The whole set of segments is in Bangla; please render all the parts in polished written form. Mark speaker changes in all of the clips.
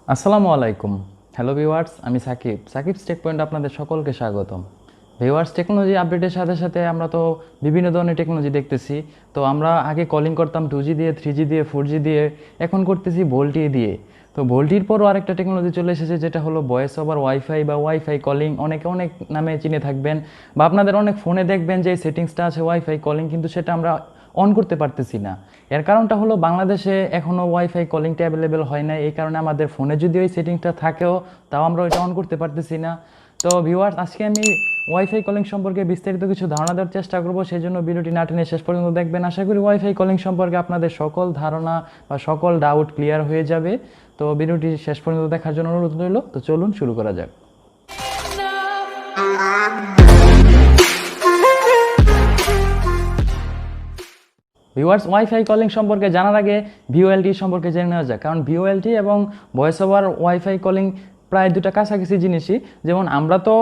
Speaker 1: আসসালামু আলাইকুম। হ্যালো ভিউয়ার্স, আমি সাকিবস টেক পয়েন্ট আপনাদের সকলকে স্বাগতম। ভিউয়ার্স, টেকনোলজি আপডেটের সাথে সাথে আমরা তো বিভিন্ন ধরনের টেকনোলজি দেখতেছি। তো আমরা আগে কলিং করতাম 2G দিয়ে, 3G দিয়ে, 4G দিয়ে, এখন করতেছি ভোল্টি দিয়ে। তো ভোল্টির পরও আরেকটা টেকনোলজি চলে এসেছে, যেটা হলো ভয়েস ওভার ওয়াইফাই বা ওয়াইফাই কলিং। অনেকে অনেক নামে চিনে থাকবেন, বা আপনাদের অনেক ফোনে দেখবেন যে সেটিংসটা আছে ওয়াইফাই কলিং, কিন্তু সেটা আমরা অন করতে পারতেছি না। এর কারণটা হলো বাংলাদেশে এখনও ওয়াইফাই কলিংটা অ্যাভেলেবেল হয় না। এই কারণে আমাদের ফোনে যদি ওই সেটিংসটা থাকেও, তাও আমরা ওইটা অন করতে পারতেছি না। তো ভিউয়ার্স, আজকে আমি ওয়াইফাই কলিং সম্পর্কে বিস্তারিত কিছু ধারণা দেওয়ার চেষ্টা করব। সেই জন্য ভিডিওটি না টেনে শেষ পর্যন্ত দেখবেন। আশা করি ওয়াইফাই কলিং সম্পর্কে আপনাদের সকল ধারণা বা সকল ডাউট ক্লিয়ার হয়ে যাবে। তো ভিডিওটি শেষ পর্যন্ত দেখার জন্য অনুরোধ রইল। তো চলুন শুরু করা যাক। ভিউয়ার্স, ওয়াইফাই কলিং সম্পর্কে জানার আগে ভিওএলটি সম্পর্কে জেনে নেওয়া যাক। কারণ ভিওএলটি এবং ভয়েস ওভার ওয়াইফাই কলিং প্রায় দুটা কাছাকাছি জিনিসই। যেমন আমরা তো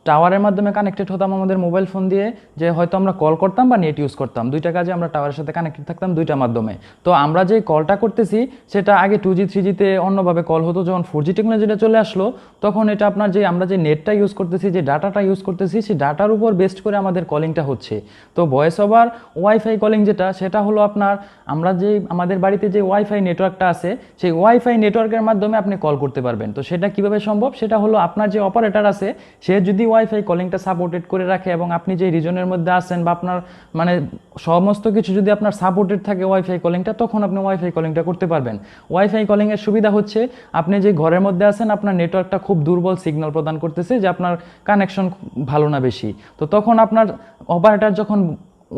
Speaker 1: টাওয়ারের মাধ্যমে কানেক্টেড হতাম আমাদের মোবাইল ফোন দিয়ে, যে হয়তো আমরা কল করতাম বা নেট ইউজ করতাম, দুইটা কাজে আমরা টাওয়ারের সাথে কানেক্টেড থাকতাম দুইটা মাধ্যমে। তো আমরা যে কলটা করতেছি সেটা আগে 2G 3Gতে অন্যভাবে কল হতো। যখন 4G টেকনোলজিটা চলে আসলো, তখন এটা আপনার যে আমরা যে নেটটা ইউজ করতেছি, যে ডাটাটা ইউজ করতেছি, সেই ডাটার উপর বেস্ট করে আমাদের কলিংটা হচ্ছে। তো ভয়েস ওভার ওয়াইফাই কলিং যেটা, সেটা হলো আপনার আমরা যে আমাদের বাড়িতে যে ওয়াইফাই নেটওয়ার্কটা আছে, সেই ওয়াইফাই নেটওয়ার্কের মাধ্যমে আপনি কল করতে পারবেন। তো সেটা কিভাবে সম্ভব? সেটা হলো আপনার যে অপারেটর আছে, সে যদি ওয়াইফাই কলিংটা সাপোর্টেড করে রাখে, এবং আপনি যে রিজনের মধ্যে আছেন বা আপনার মানে সমস্ত কিছু যদি আপনার সাপোর্টেড থাকে ওয়াইফাই কলিংটা, তখন আপনি ওয়াইফাই কলিংটা করতে পারবেন। ওয়াইফাই কলিংয়ের সুবিধা হচ্ছে, আপনি যে ঘরের মধ্যে আছেন, আপনার নেটওয়ার্কটা খুব দুর্বল সিগন্যাল প্রদান করতেছে, যে আপনার কানেকশন ভালো না বেশি। তো তখন আপনার অপারেটর যখন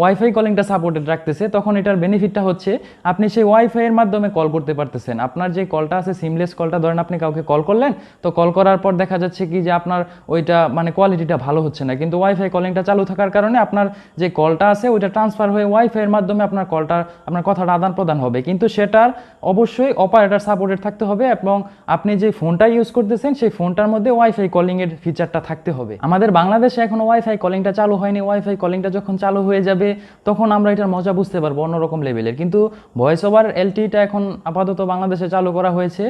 Speaker 1: ওয়াইফাই কলিংটা সাপোর্টেড রাখতেছে, তখন এটার বেনিফিটটা হচ্ছে আপনি সেই ওয়াইফাইয়ের মাধ্যমে কল করতে পারতেছেন। আপনার যে কলটা আছে, সিমলেস কলটা, ধরেন আপনি কাউকে কল করলেন, তো কল করার পর দেখা যাচ্ছে কি যে আপনার ওইটা মানে কোয়ালিটিটা ভালো হচ্ছে না, কিন্তু ওয়াইফাই কলিংটা চালু থাকার কারণে আপনার যে কলটা আছে ওইটা ট্রান্সফার হয়ে ওয়াইফাইয়ের মাধ্যমে আপনার কথাটা আদান প্রদান হবে। কিন্তু সেটার অবশ্যই অপারেটর সাপোর্টেড থাকতে হবে, এবং আপনি যে ফোনটা ইউজ করতেছেন সেই ফোনটার মধ্যে ওয়াইফাই কলিংয়ের ফিচারটা থাকতে হবে। আমাদের বাংলাদেশে এখনো ওয়াইফাই কলিংটা চালু হয়নি। ওয়াইফাই কলিংটা যখন চালু হয়ে যাবে, তখন আমরা এটার মজা বুঝতে পারবো অন্যরকম লেভেলের। কিন্তু ভয়েস ওভার এলটিটা এখন আপাতত বাংলাদেশে চালু করা হয়েছে।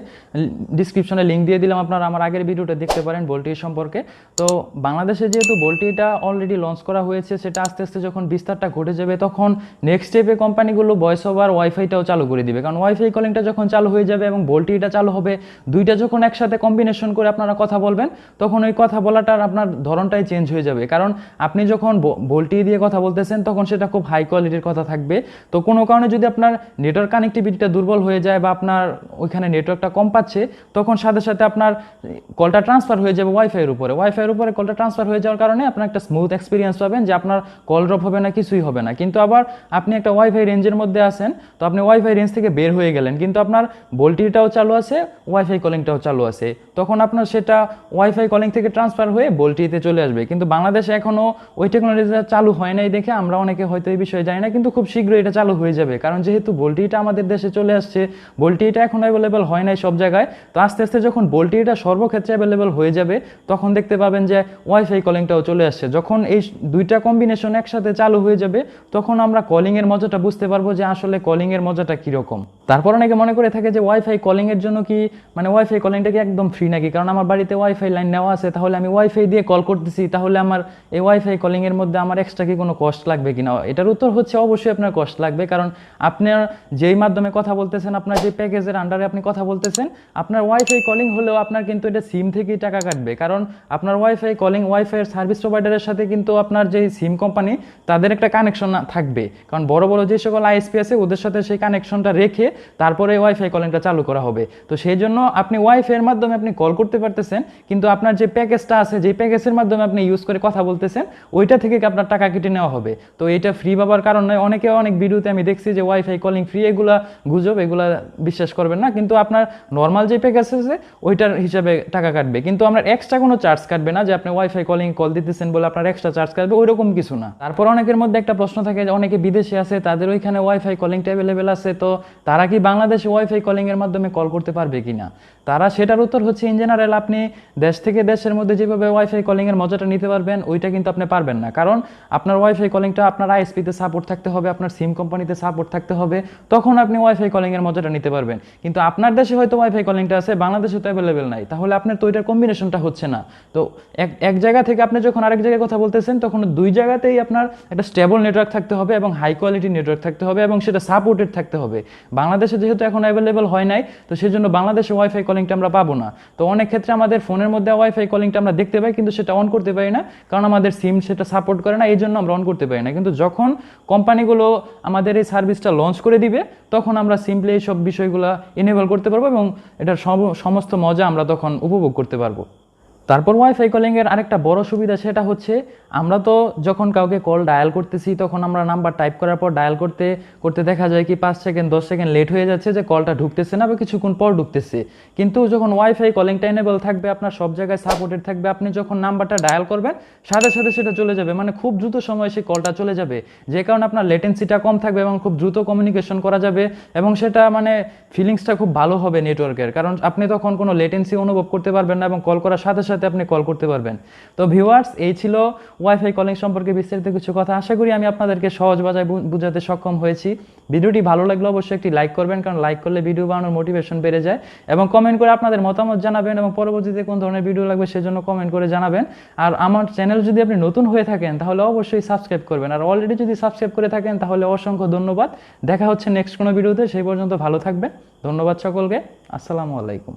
Speaker 1: ডিসক্রিপশনে লিঙ্ক দিয়ে দিলাম, আপনারা আমার আগের ভিডিওটা দেখতে পারেন ভোল্টি সম্পর্কে। তো বাংলাদেশে যেহেতু ভোল্টিটা অলরেডি লঞ্চ করা হয়েছে, সেটা আস্তে আস্তে যখন বিস্তারটা ঘটে যাবে, তখন নেক্সট স্টেপে কোম্পানিগুলো ভয়েস ওভার ওয়াইফাইটাও চালু করে দিবে। কারণ ওয়াইফাই কলিংটা যখন চালু হয়ে যাবে এবং ভোল্টিটা চালু হবে, দুইটা যখন একসাথে কম্বিনেশন করে আপনারা কথা বলবেন, তখন ওই কথা বলাটার আপনার ধরনটাই চেঞ্জ হয়ে যাবে। কারণ আপনি যখন ভোল্টি দিয়ে কথা বলতেছেন, তখন সেটা খুব হাই কোয়ালিটির কথা থাকবে। তো কোনো কারণে যদি আপনার নেটওয়ার্ক কানেক্টিভিটিটা দুর্বল হয়ে যায়, বা আপনার ওইখানে নেটওয়ার্কটা কম পাচ্ছে, তখন সাথে সাথে আপনার কলটা ট্রান্সফার হয়ে যাবে ওয়াইফাইয়ের উপরে কলটা ট্রান্সফার হয়ে যাওয়ার কারণে আপনার একটা স্মুথ এক্সপিরিয়েন্স পাবেন, যে আপনার কল ড্রপ হবে না, কিছুই হবে না। কিন্তু আবার আপনি একটা ওয়াইফাই রেঞ্জের মধ্যে আছেন, তো আপনি ওয়াইফাই রেঞ্জ থেকে বের হয়ে গেলেন, কিন্তু আপনার ভোল্টিটাও চালু আছে, ওয়াইফাই কলিংটাও চালু আছে, তখন আপনার সেটা ওয়াইফাই কলিং থেকে ট্রান্সফার হয়ে ভোল্টিতে চলে আসবে। কিন্তু বাংলাদেশে এখনও ওই টেকনোলজিটা চালু হয় নাই দেখে আমরা অনেকে হয়তো এই বিষয়ে জানি না, কিন্তু খুব শীঘ্রই এটা চালু হয়ে যাবে। কারণ যেহেতু ভোল্টিটা আমাদের দেশে চলে আসছে, ভোল্টিটা এখন অ্যাভেলেবেল হয় নাই সব জায়গায়। তো আস্তে আস্তে যখন ভোল্টিটা সর্বক্ষেত্রে অ্যাভেলেবেল হয়ে যাবে, তখন দেখতে পাবেন যে ওয়াইফাই কলিংটাও চলে আসছে। যখন এই দুইটা কম্বিনেশন একসাথে চালু হয়ে যাবে, তখন আমরা কলিংয়ের মজাটা বুঝতে পারবো, যে আসলে কলিংয়ের মজাটা কীরকম। তারপর অনেকে মনে করে থাকে যে ওয়াইফাই কলিংয়ের জন্য কি মানে ওয়াইফাই কলিংটা কি একদম ফ্রি নাকি? কারণ আমার বাড়িতে ওয়াইফাই লাইন নেওয়া আছে, তাহলে আমি ওয়াইফাই দিয়ে কল করতেছি, তাহলে আমার এই ওয়াইফাই কলিংয়ের মধ্যে আমার এক্সট্রা কি কোনো কস্ট লাগবে কিনা? এটার উত্তর হচ্ছে অবশ্যই আপনার কস্ট লাগবে। কারণ আপনার যেই মাধ্যমে কথা বলতেছেন, আপনার যে প্যাকেজের আন্ডারে আপনি কথা বলতেছেন, আপনার ওয়াইফাই কলিং হলেও আপনার কিন্তু এটা সিম থেকেই টাকা কাটবে। কারণ আপনার ওয়াইফাই কলিং ওয়াইফাইয়ের সার্ভিস প্রোভাইডারের সাথে কিন্তু আপনার যে সিম কোম্পানি, তাদের একটা কানেকশন থাকবে। কারণ বড় বড় যে সকল আইএসপি আছে, ওদের সাথে সেই কানেকশনটা রেখে তারপরে ওয়াইফাই কলিংটা চালু করা হবে। তো সেই জন্য আপনি ওয়াইফাইয়ের মাধ্যমে আপনি কল করতে পারতেছেন, কিন্তু আপনার যে প্যাকেজটা আছে, যে প্যাকেজের মাধ্যমে আপনি ইউজ করে কথা বলতেছেন, ওইটা থেকে আপনার টাকা কেটে নেওয়া হবে। তো এটা ফ্রি পাবার কারণ নয়। অনেকে অনেক ভিডিওতে আমি দেখছি যে ওয়াইফাই কলিং ফ্রি, এগুলা গুজব, এগুলা বিশ্বাস করবেন না। কিন্তু আপনার নর্মাল যে প্যাকেজ আছে ওইটার হিসাবে টাকা কাটবে, কিন্তু আপনার এক্সট্রা কোনো চার্জ কাটবে না, যে আপনি ওয়াইফাই কলিং কল দিতেছেন বলে আপনার এক্সট্রা চার্জ কাটবে, ওইরকম কিছু না। তারপর অনেকের মধ্যে একটা প্রশ্ন থাকে যে অনেকে বিদেশে আছে, তাদের ওইখানে ওয়াইফাই কলিংটা অ্যাভেলেবেল আছে, তো তারা কি বাংলাদেশে ওয়াইফাই কলিং এর মাধ্যমে কল করতে পারবে কিনা? তারা সেটার উত্তর হচ্ছে, ইন জেনারেল আপনি দেশ থেকে দেশের মধ্যে যেভাবে ওয়াইফাই কলিং এর মজাটা নিতে পারবেন, ওইটা কিন্তু আপনি পারবেন না। কারণ আপনার ওয়াইফাই কলিংটা আপনার আইএসপিতে সাপোর্ট থাকতে হবে, আপনার সিম কোম্পানিতে সাপোর্ট থাকতে হবে, তখন আপনি ওয়াইফাই কলিংয়ের মজাটা নিতে পারবেন। কিন্তু আপনার দেশে হয়তো ওয়াইফাই কলিংটা আছে, বাংলাদেশে তো অ্যাভেলেবেল নাই, তাহলে আপনার তো ওইটার কম্বিনেশনটা হচ্ছে না। তো এক জায়গা থেকে আপনি যখন আরেক জায়গায় কথা বলতেছেন, তখন দুই জায়গাতেই আপনার একটা স্টেবল নেটওয়ার্ক থাকতে হবে এবং হাই কোয়ালিটি নেটওয়ার্ক থাকতে হবে এবং সেটা সাপোর্টেড থাকতে হবে। বাংলাদেশে যেহেতু এখন অ্যাভেলেবেল হয় নাই, তো সেই জন্য বাংলাদেশে ওয়াইফাই কলিংটা আমরা পাবো না। তো অনেক ক্ষেত্রে আমাদের ফোনের মধ্যে ওয়াইফাই কলিংটা আমরা দেখতে পাই, কিন্তু সেটা অন করতে পারি না, কারণ আমাদের সিম সেটা সাপোর্ট করে না, এই জন্য আমরা অন করতে পারি না। কিন্তু যখন কোম্পানিগুলো আমাদের এই সার্ভিসটা লঞ্চ করে দিবে, তখন আমরা সিম্পলি এই সব বিষয়গুলো এনেবল করতে পারবো এবং এটার সমস্ত মজা আমরা তখন উপভোগ করতে পারবো। তারপর ওয়াইফাই কলিংয়ের আরেকটা বড় সুবিধা, সেটা হচ্ছে আমরা তো যখন কাউকে কল ডায়াল করতেছি, তখন আমরা নাম্বার টাইপ করার পর ডায়াল করতে করতে দেখা যায় কি 5 সেকেন্ড 10 সেকেন্ড লেট হয়ে যাচ্ছে, যে কলটা ঢুকতেছে না বা কিছুক্ষণ পর ঢুকতেছে। কিন্তু যখন ওয়াইফাই কলিংটা এনেবল থাকবে, আপনার সব জায়গায় সাপোর্টেড থাকবে, আপনি যখন নাম্বারটা ডায়াল করবেন সাথে সাথে সেটা চলে যাবে, মানে খুব দ্রুত সময়ে সেই কলটা চলে যাবে, যে কারণে আপনার লেটেন্সিটা কম থাকবে এবং খুব দ্রুত কমিউনিকেশন করা যাবে এবং সেটা মানে ফিলিংসটা খুব ভালো হবে নেটওয়ার্কের, কারণ আপনি তখন কোনো লেটেন্সি অনুভব করতে পারবেন না এবং কল করার সাথে সাথে আপনি কল করতে পারবেন। তো ভিউয়ার্স, এই ছিল ওয়াইফাই কলিং সম্পর্কে বিস্তারিত কিছু কথা। আশা করি আমি আপনাদেরকে সহজ ভাষায় বুঝাতে সক্ষম হয়েছি। ভিডিওটি ভালো লাগলে অবশ্যই একটি লাইক করবেন, কারণ লাইক করলে ভিডিও বানানোর মোটিভেশন বেড়ে যায়, এবং কমেন্ট করে আপনাদের মতামত জানাবেন এবং পরবর্তীতে কোন ধরনের ভিডিও লাগবে সেজন্য কমেন্ট করে জানাবেন। আর আমার চ্যানেল যদি আপনি নতুন হয়ে থাকেন তাহলে অবশ্যই সাবস্ক্রাইব করবেন, আর অলরেডি যদি সাবস্ক্রাইব করে থাকেন তাহলে অসংখ্য ধন্যবাদ। দেখা হচ্ছে নেক্সট কোনো ভিডিওতে, সেই পর্যন্ত ভালো থাকবেন। ধন্যবাদ সকলকে। আসসালামু আলাইকুম।